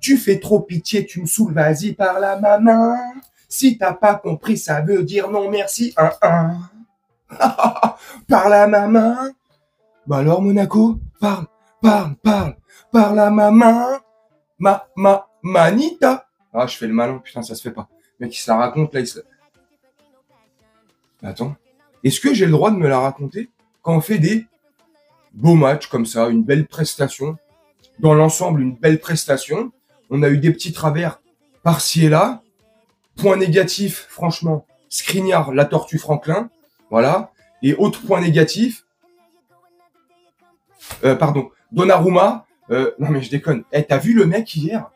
Tu fais trop pitié, tu me saoules, vas-y par la maman. Si t'as pas compris, ça veut dire non merci, par la maman. Bah alors Monaco, parle à maman. Manita. Ah, je fais le malin, putain, ça se fait pas. Le mec, il se la raconte, là, il se... Attends. Est-ce que j'ai le droit de me la raconter quand on fait des beaux matchs comme ça, une belle prestation? Dans l'ensemble, une belle prestation. On a eu des petits travers par-ci et là. Point négatif, franchement, Skriniar, la tortue Franklin. Voilà. Et autre point négatif, Donnarumma. Non mais je déconne. T'as vu le mec hier,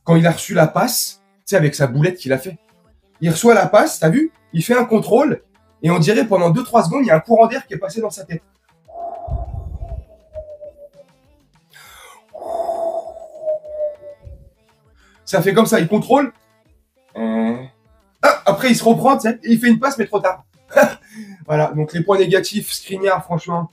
quand il a reçu la passe, tu sais, avec sa boulette qu'il a fait. Il reçoit la passe, t'as vu? Il fait un contrôle, et on dirait pendant 2-3 secondes, il y a un courant d'air qui est passé dans sa tête. Ça fait comme ça, il contrôle. Après, il se reprend, tu sais, et il fait une passe, mais trop tard. Voilà, donc les points négatifs, Skriniar, franchement,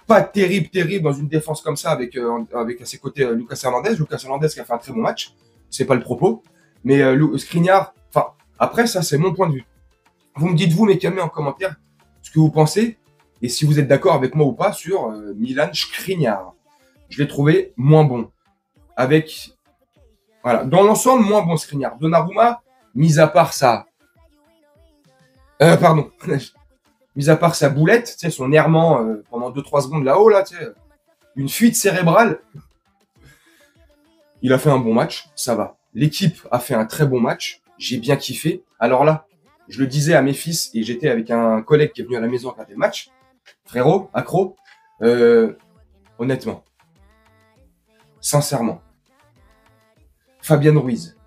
pas terrible dans une défense comme ça, avec à ses côtés Lucas Hernandez. Lucas Hernandez qui a fait un très bon match, c'est pas le propos. Mais Skriniar, enfin, après, ça, c'est mon point de vue. Vous me dites, vous, mes camés, en commentaire, ce que vous pensez, et si vous êtes d'accord avec moi ou pas sur Milan Skriniar. Je l'ai trouvé moins bon. Avec, voilà, dans l'ensemble, moins bon Skriniar. Donnarumma, mis à part ça, mis à part sa boulette, tu sais, son errement pendant 2-3 secondes là-haut, là, tu sais, une fuite cérébrale, il a fait un bon match, ça va. L'équipe a fait un très bon match, j'ai bien kiffé. Alors là, je le disais à mes fils, et j'étais avec un collègue qui est venu à la maison regarder le match, frérot, accro, honnêtement, sincèrement, Fabien Ruiz,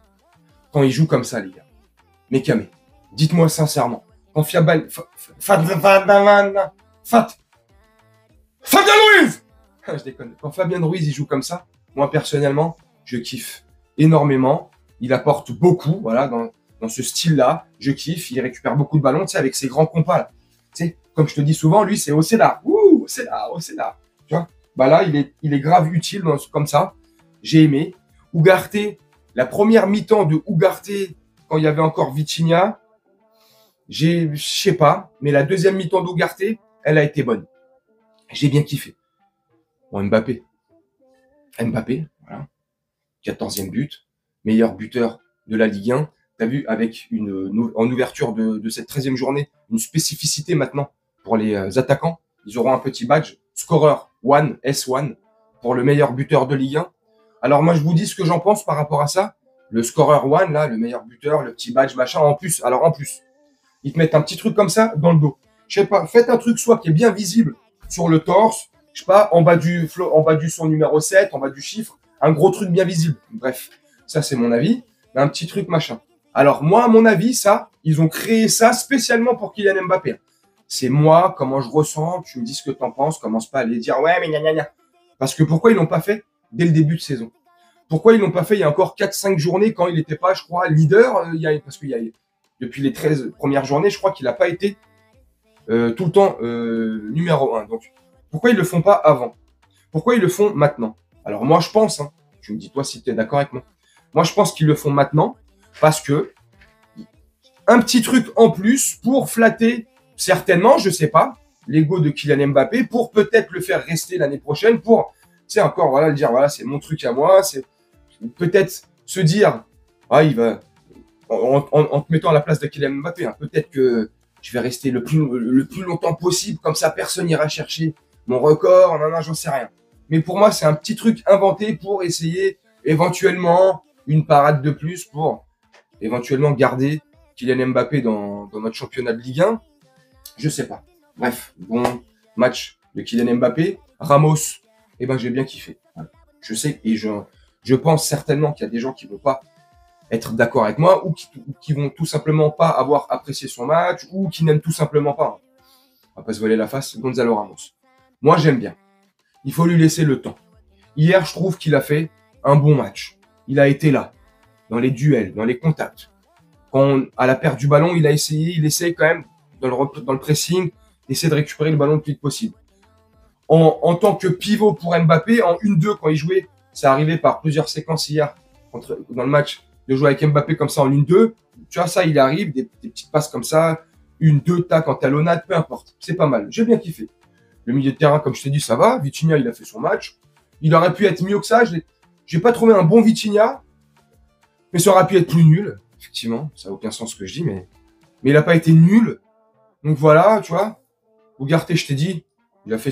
quand il joue comme ça, les gars, mes camés, dites-moi sincèrement, quand Fabien Ruiz, je déconne. Quand Fabien Ruiz il joue comme ça, moi personnellement, je kiffe énormément. Il apporte beaucoup, voilà, dans ce style-là. Je kiffe. Il récupère beaucoup de ballons, tu sais, avec ses grands compas là. Tu sais, comme je te dis souvent, lui c'est Océla. Océla. Tu vois. Bah là, il est grave utile comme ça. J'ai aimé. Ugarte, la première mi-temps de Ugarte, quand il y avait encore Vitinha, je sais pas, mais la deuxième mi-temps d'Ugarte, elle a été bonne. J'ai bien kiffé. Bon, Mbappé, voilà. 14e but, meilleur buteur de la Ligue 1. T'as vu, avec en ouverture de cette 13e journée, une spécificité maintenant pour les attaquants. Ils auront un petit badge, scoreur 1, S1, pour le meilleur buteur de Ligue 1. Alors moi, je vous dis ce que j'en pense par rapport à ça. Le scoreur 1, là, le meilleur buteur, le petit badge, machin, en plus, ils te mettent un petit truc comme ça dans le dos. Je sais pas, faites un truc soit qui est bien visible sur le torse, je sais pas, en bas du son numéro 7, en bas du chiffre, un gros truc bien visible. Bref, ça c'est mon avis, mais un petit truc machin. Alors moi, à mon avis, ça, ils ont créé ça spécialement pour Kylian Mbappé. C'est moi, comment je ressens, tu me dis ce que t'en penses, commence pas à aller dire ouais mais gna. Parce que pourquoi ils l'ont pas fait dès le début de saison? Pourquoi ils l'ont pas fait il y a encore 4-5 journées quand il n'était pas, je crois, leader, parce qu'il y a depuis les 13 premières journées, je crois qu'il n'a pas été tout le temps numéro 1. Donc, pourquoi ils le font pas avant? Pourquoi ils le font maintenant? Alors moi, je pense, tu me dis toi si tu es d'accord avec moi. Moi, je pense qu'ils le font maintenant parce que un petit truc en plus pour flatter, certainement, je sais pas, l'ego de Kylian Mbappé, pour peut-être le faire rester l'année prochaine, pour, tu sais, encore, voilà, le dire, voilà, c'est mon truc à moi, c'est peut-être se dire, ah, il va, en te mettant à la place de Kylian Mbappé, peut-être que je vais rester le plus longtemps possible, comme ça personne n'ira chercher mon record, non, j'en sais rien. Mais pour moi, c'est un petit truc inventé pour essayer éventuellement une parade de plus pour éventuellement garder Kylian Mbappé dans notre championnat de Ligue 1. Je sais pas. Bref, bon match de Kylian Mbappé. Ramos, j'ai bien kiffé. Je sais et je pense certainement qu'il y a des gens qui vont pas être d'accord avec moi ou qui vont tout simplement pas avoir apprécié son match ou qui n'aiment tout simplement pas. On va pas se voiler la face, Gonzalo Ramos. Moi, j'aime bien. Il faut lui laisser le temps. Hier, je trouve qu'il a fait un bon match. Il a été là, dans les duels, dans les contacts. À la perte du ballon, il essaie quand même, dans le pressing, d'essayer de récupérer le ballon le plus vite possible. En tant que pivot pour Mbappé, en 1-2, quand il jouait, ça arrivait par plusieurs séquences hier, dans le match, de jouer avec Mbappé comme ça en 1-2. Tu vois, ça, il arrive, des petites passes comme ça, 1-2, tac, en talonnade, peu importe. C'est pas mal. J'ai bien kiffé. Le milieu de terrain, comme je t'ai dit, ça va. Vitinha, il a fait son match. Il aurait pu être mieux que ça. J'ai pas trouvé un bon Vitinha, mais ça aurait pu être plus nul. Effectivement, ça n'a aucun sens ce que je dis, mais il n'a pas été nul. Donc voilà, tu vois. Ugarte, je t'ai dit, il a fait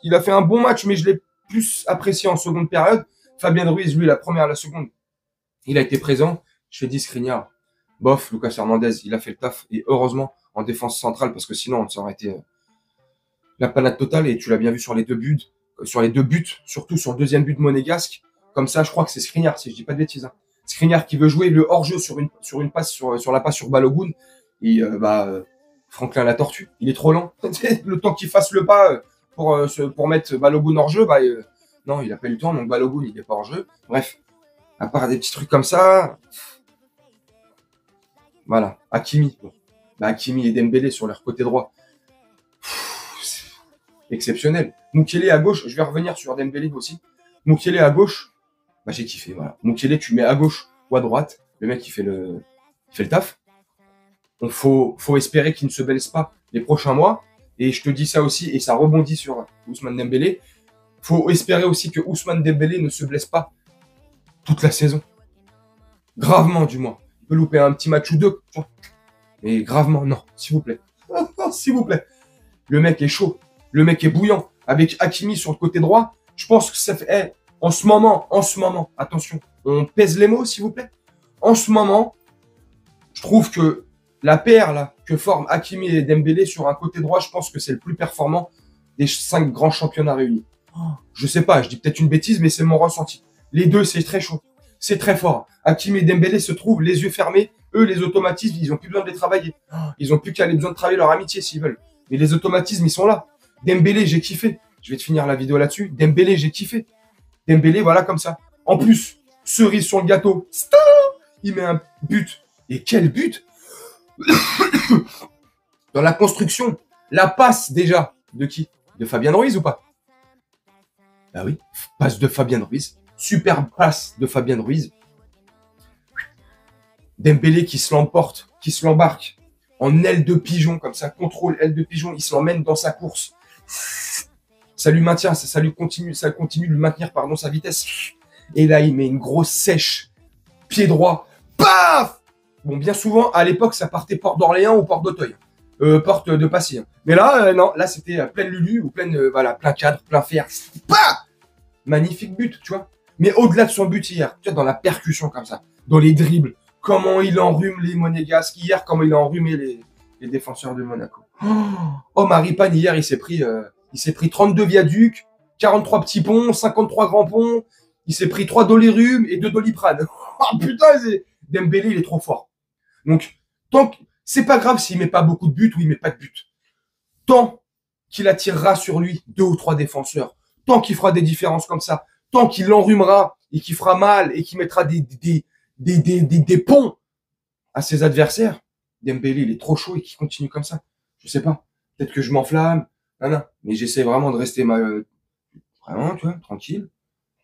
il a fait un bon match, mais je l'ai plus apprécié en seconde période. Fabien Ruiz, lui, la première, la seconde, il a été présent. Je t'ai dit, Skriniar, bof, Lucas Hernandez, il a fait le taf. Et heureusement, en défense centrale, parce que sinon, ça aurait été la panade totale. Et tu l'as bien vu sur les deux buts, surtout sur le deuxième but monégasque. Comme ça, je crois que c'est Skriniar, si je dis pas de bêtises. Hein. Skriniar qui veut jouer le hors-jeu sur une passe, sur la passe sur Balogun. Et Franklin la tortue, il est trop lent. Le temps qu'il fasse le pas pour mettre Balogun hors jeu, non, il a pas eu le temps, donc Balogun il est pas hors jeu. Bref, à part des petits trucs comme ça, voilà. Hakimi, bon. Hakimi et Dembélé sur leur côté droit, c'est exceptionnel. Mukiele à gauche, je vais revenir sur Dembélé aussi. Mukiele à gauche, j'ai kiffé, voilà. Mukiele, tu mets à gauche ou à droite, le mec il fait le taf. Donc faut espérer qu'il ne se blesse pas les prochains mois. Et je te dis ça aussi, et ça rebondit sur Ousmane Dembélé. Faut espérer aussi que Ousmane Dembélé ne se blesse pas toute la saison. Gravement, du moins. Il peut louper un petit match ou deux. Mais gravement, non, s'il vous plaît. S'il vous plaît. Le mec est chaud. Le mec est bouillant. Avec Hakimi sur le côté droit, je pense que ça fait... en ce moment, attention, on pèse les mots, s'il vous plaît. En ce moment, je trouve que la paire là, que forment Hakimi et Dembélé sur un côté droit, je pense que c'est le plus performant des 5 grands championnats réunis. Je sais pas, je dis peut-être une bêtise, mais c'est mon ressenti. Les deux, c'est très chaud. C'est très fort. Hakimi et Dembélé se trouvent les yeux fermés. Eux, les automatismes, ils ont plus besoin de les travailler. Ils ont plus qu'à besoin de travailler leur amitié s'ils veulent. Mais les automatismes, ils sont là. Dembélé, j'ai kiffé. Je vais te finir la vidéo là-dessus. Dembélé, j'ai kiffé. Dembélé, voilà, comme ça. En plus, cerise sur le gâteau. Il met un but. Et quel but! Dans la construction, la passe déjà de qui? De Fabien Ruiz ou pas? Ah oui, passe de Fabien Ruiz. Superbe passe de Fabien Ruiz. Dembélé qui se l'emporte, qui se l'embarque en aile de pigeon, comme ça, contrôle aile de pigeon, il se l'emmène dans sa course. Ça lui maintient, ça continue de lui maintenir, sa vitesse. Et là, il met une grosse sèche, pied droit, paf! Bon, bien souvent, à l'époque, ça partait porte d'Orléans ou porte d'Auteuil. Porte de Passy. Hein. Mais là, non, là, c'était pleine Lulu ou plein cadre, plein fer. Bah! Magnifique but, tu vois. Mais au-delà de son but hier, tu vois, dans la percussion comme ça, dans les dribbles, comment il enrhume les Monégasques. Hier, comment il a enrhumé les défenseurs de Monaco. Oh, Maripane, hier, il s'est pris 32 viaducs, 43 petits ponts, 53 grands ponts. Il s'est pris 3 dolirum et 2 doliprane. Oh putain, Dembélé, il est trop fort. Donc, c'est pas grave s'il met pas beaucoup de buts ou il met pas de buts. Tant qu'il attirera sur lui 2 ou 3 défenseurs, tant qu'il fera des différences comme ça, tant qu'il l'enrhumera et qu'il fera mal et qu'il mettra des ponts à ses adversaires, Dembélé, il est trop chaud et qu'il continue comme ça. Je sais pas. Peut-être que je m'enflamme. Non. Mais j'essaie vraiment de rester vraiment, tu vois, tranquille.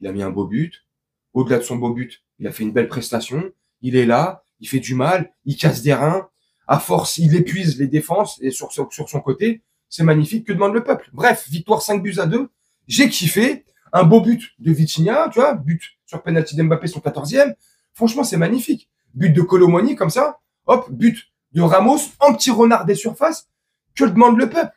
Il a mis un beau but. Au-delà de son beau but, il a fait une belle prestation. Il est là. Il fait du mal. Il casse des reins. À force, il épuise les défenses et sur son côté. C'est magnifique. Que demande le peuple? Bref, victoire 5-2. J'ai kiffé. Un beau but de Vitinha, tu vois. But sur penalty d'Mbappé, son 14e. Franchement, c'est magnifique. But de Colomoni, comme ça. Hop, but de Ramos en petit renard des surfaces. Que demande le peuple?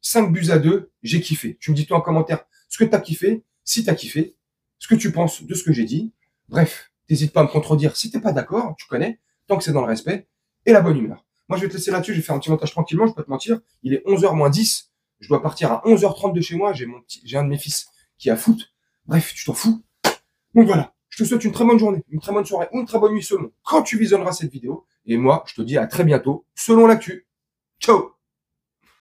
5-2, j'ai kiffé. Tu me dis toi en commentaire ce que t'as kiffé, si t'as kiffé, ce que tu penses de ce que j'ai dit. Bref, n'hésite pas à me contredire si t'es pas d'accord, tu connais, tant que c'est dans le respect et la bonne humeur. Moi, je vais te laisser là-dessus, je vais faire un petit montage tranquillement, je peux pas te mentir. Il est 11h moins 10, je dois partir à 11h30 de chez moi, j'ai un de mes fils qui a foot. Bref, tu t'en fous. Donc voilà, je te souhaite une très bonne journée, une très bonne soirée ou une très bonne nuit selon quand tu visionneras cette vidéo. Et moi, je te dis à très bientôt selon l'actu. Ciao!